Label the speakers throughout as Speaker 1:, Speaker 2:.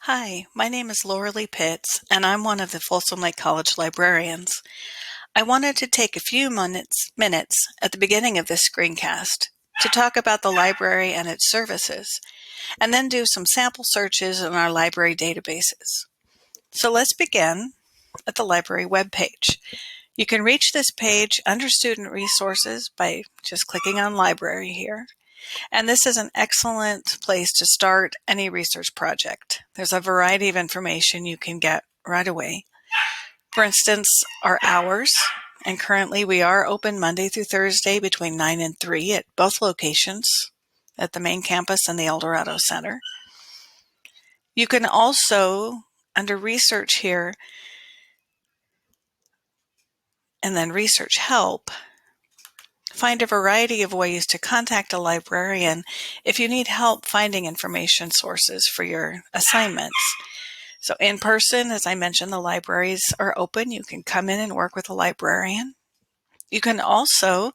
Speaker 1: Hi, my name is Laura Lee Pitts, and I'm one of the Folsom Lake College librarians. I wanted to take a few minutes at the beginning of this screencast to talk about the library and its services, and then do some sample searches in our library databases. So let's begin at the library webpage. You can reach this page under Student Resources by just clicking on Library here. And this is an excellent place to start any research project. There's a variety of information you can get right away. For instance, our hours, and currently we are open Monday through Thursday between 9 and 3 at both locations, at the main campus and the El Dorado Center. You can also, under Research here, and then Research Help, find a variety of ways to contact a librarian if you need help finding information sources for your assignments. So in person, as I mentioned, the libraries are open. You can come in and work with a librarian. You can also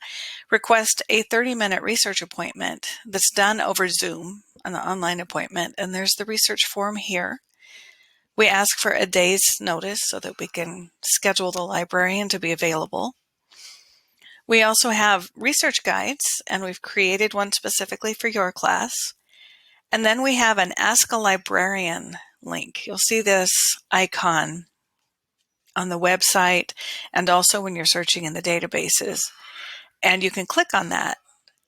Speaker 1: request a 30-minute research appointment that's done over Zoom, an online appointment, and there's the research form here. We ask for a day's notice so that we can schedule the librarian to be available. We also have research guides, and we've created one specifically for your class. And then we have an Ask a Librarian link. You'll see this icon on the website and also when you're searching in the databases. And you can click on that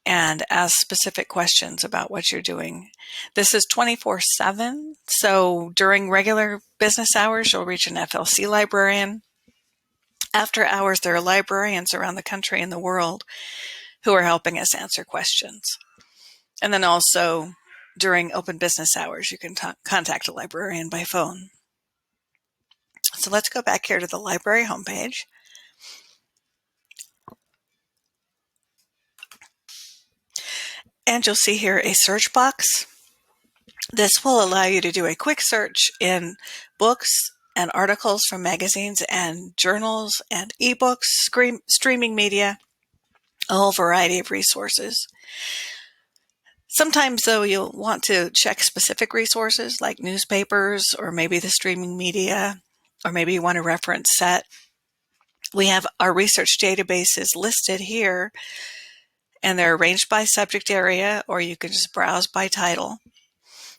Speaker 1: and ask specific questions about what you're doing. This is 24/7, so during regular business hours, you'll reach an FLC librarian. After hours, there are librarians around the country and the world who are helping us answer questions. And then also, during open business hours, you can contact a librarian by phone. So let's go back here to the library homepage. And you'll see here a search box. This will allow you to do a quick search in books and articles from magazines and journals and ebooks, streaming media, a whole variety of resources. Sometimes, though, you'll want to check specific resources like newspapers or maybe the streaming media, or maybe you want a reference set. We have our research databases listed here, and they're arranged by subject area, or you can just browse by title,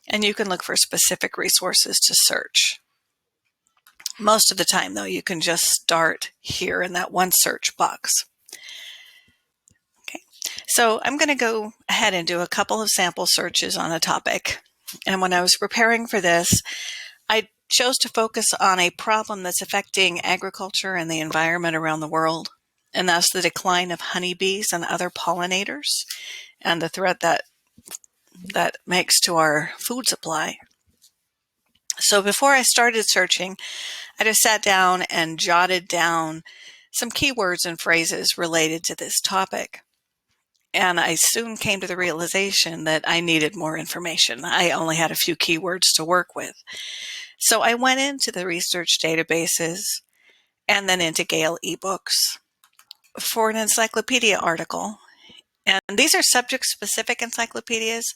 Speaker 1: and you can look for specific resources to search. Most of the time, though, you can just start here in that one search box. Okay, so I'm going to go ahead and do a couple of sample searches on a topic. And when I was preparing for this, I chose to focus on a problem that's affecting agriculture and the environment around the world, and that's the decline of honeybees and other pollinators and the threat that makes to our food supply. So before I started searching, I just sat down and jotted down some keywords and phrases related to this topic. And I soon came to the realization that I needed more information. I only had a few keywords to work with. So I went into the research databases and then into Gale eBooks for an encyclopedia article. And these are subject-specific encyclopedias.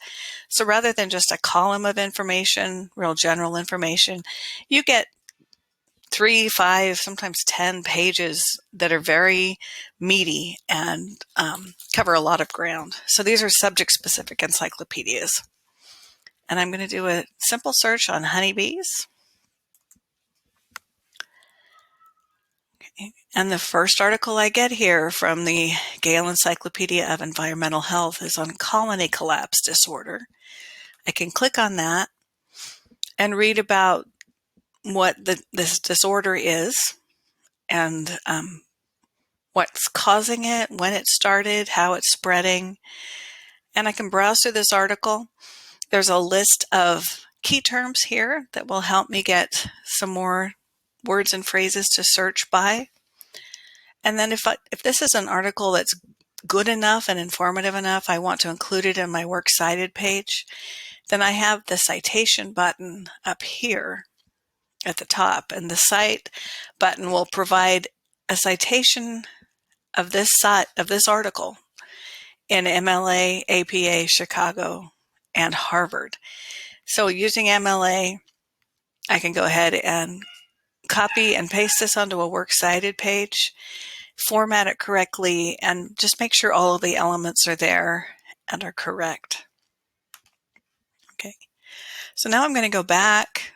Speaker 1: So rather than just a column of information, real general information, you get 3, 5, sometimes 10 pages that are very meaty and cover a lot of ground. So these are subject-specific encyclopedias. And I'm going to do a simple search on honeybees. Okay. And the first article I get here from the Gale Encyclopedia of Environmental Health is on colony collapse disorder. I can click on that and read about what this disorder is and what's causing it, when it started, how it's spreading. And I can browse through this article. There's a list of key terms here that will help me get some more words and phrases to search by. And then if this is an article that's good enough and informative enough, I want to include it in my Works Cited page, then I have the citation button up here at the top. And the Cite button will provide a citation of this article in MLA, APA, Chicago, and Harvard. So using MLA, I can go ahead and copy and paste this onto a works cited page, format it correctly, and just make sure all of the elements are there and are correct. Okay, so now I'm going to go back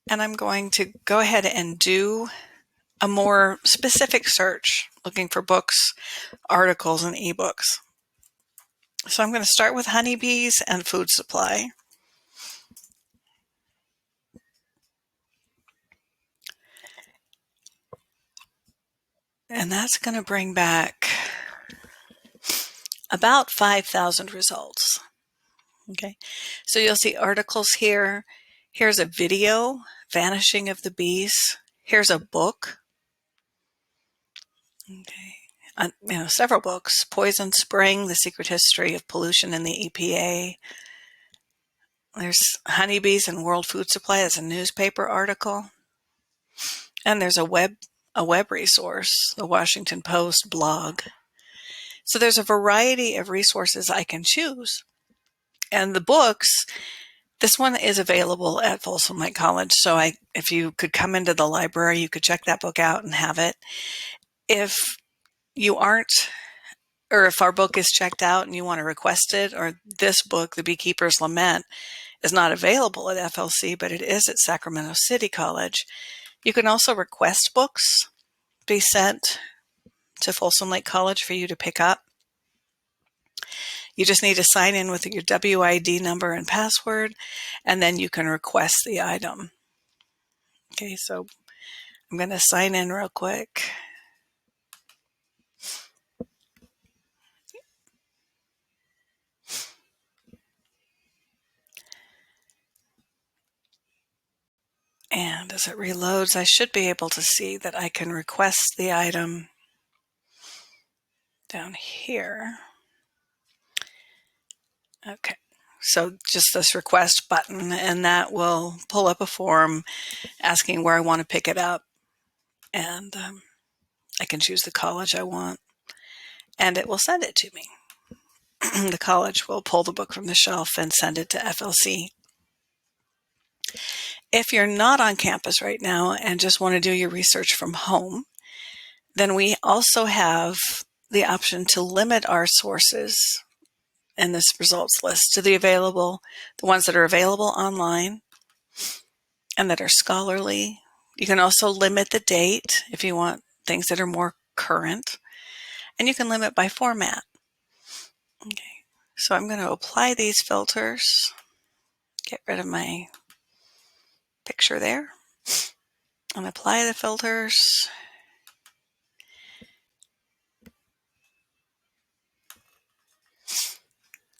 Speaker 1: and I'm going to go ahead and do a more specific search, looking for books, articles, and ebooks. So I'm going to start with honeybees and food supply. And that's going to bring back about 5,000 results. Okay, so you'll see articles here. Here's a video, Vanishing of the Bees. Here's a book. Okay, several books. Poison Spring, The Secret History of Pollution in the EPA. There's Honeybees and World Food Supply. That's a newspaper article. And there's a web resource, the Washington Post blog. So there's a variety of resources I can choose. And the books, this one is available at Folsom Lake College. So if you could come into the library, you could check that book out and have it. If you aren't, or if our book is checked out and you want to request it, or this book, The Beekeeper's Lament, is not available at FLC, but it is at Sacramento City College, you can also request books be sent to Folsom Lake College for you to pick up. You just need to sign in with your WID number and password, and then you can request the item. Okay, so I'm going to sign in real quick. And as it reloads, I should be able to see that I can request the item down here. Okay, so just this request button, and that will pull up a form asking where I want to pick it up. And I can choose the college I want, and it will send it to me. The college will pull the book from the shelf and send it to FLC. If you're not on campus right now and just want to do your research from home, then we also have the option to limit our sources in this results list to the ones that are available online and that are scholarly. You can also limit the date if you want things that are more current, and you can limit by format. Okay, so I'm going to apply these filters, get rid of my picture there, and apply the filters.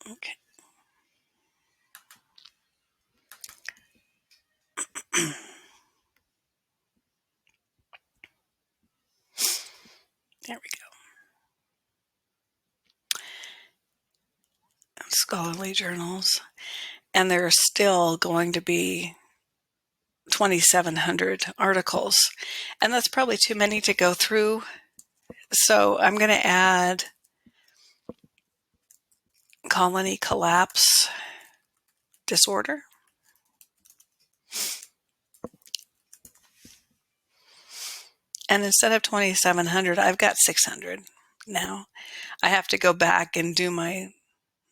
Speaker 1: Okay. There we go. Scholarly journals. And there are still going to be 2,700 articles. And that's probably too many to go through. So I'm going to add colony collapse disorder. And instead of 2,700, I've got 600 now. I have to go back and do my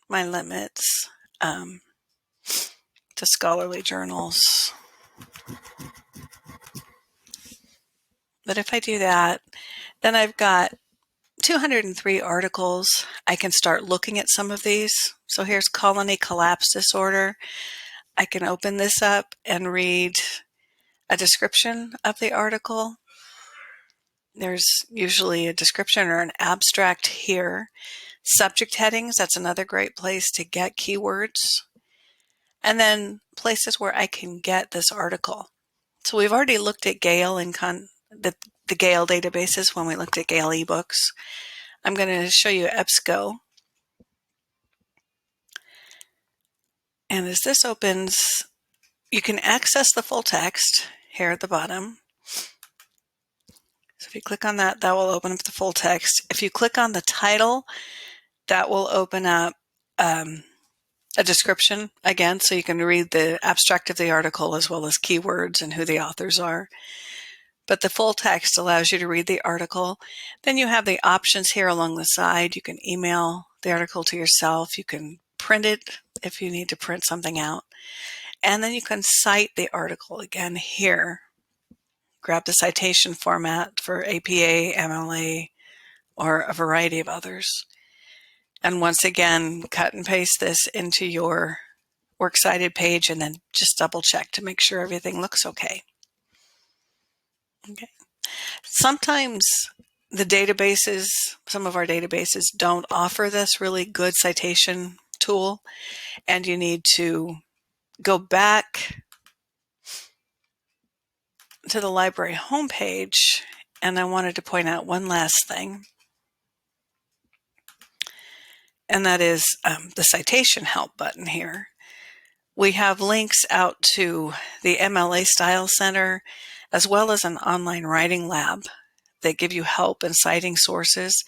Speaker 1: limits to scholarly journals. But if I do that, then I've got 203 articles. I can start looking at some of these. So here's colony collapse disorder. I can open this up and read a description of the article. There's usually a description or an abstract here. Subject headings, that's another great place to get keywords. And then places where I can get this article. So we've already looked at Gale and the Gale databases when we looked at Gale ebooks. I'm going to show you EBSCO. And as this opens, you can access the full text here at the bottom. So if you click on that, that will open up the full text. If you click on the title, that will open up a description again, so you can read the abstract of the article as well as keywords and who the authors are. But the full text allows you to read the article. Then you have the options here along the side. You can email the article to yourself. You can print it if you need to print something out. And then you can cite the article again here. Grab the citation format for APA, MLA, or a variety of others. And once again, cut and paste this into your works cited page and then just double check to make sure everything looks okay. Okay. Sometimes the databases, some of our databases don't offer this really good citation tool, and you need to go back to the library homepage. And I wanted to point out one last thing, and that is the citation help button here. We have links out to the MLA Style Center as well as an online writing lab that give you help in citing sources.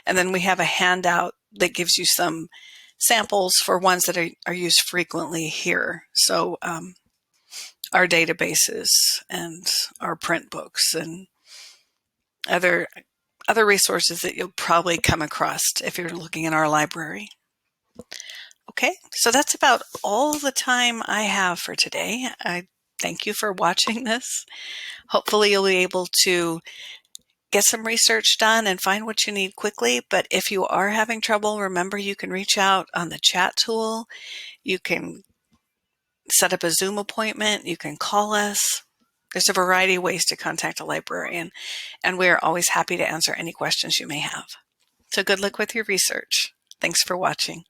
Speaker 1: And then we have a handout that gives you some samples for ones that are used frequently here. So our databases and our print books and other resources that you'll probably come across if you're looking in our library. Okay, so that's about all the time I have for today. I thank you for watching this. Hopefully you'll be able to get some research done and find what you need quickly. But if you are having trouble, remember you can reach out on the chat tool. You can set up a Zoom appointment. You can call us. There's a variety of ways to contact a librarian, and we are always happy to answer any questions you may have. So good luck with your research. Thanks for watching.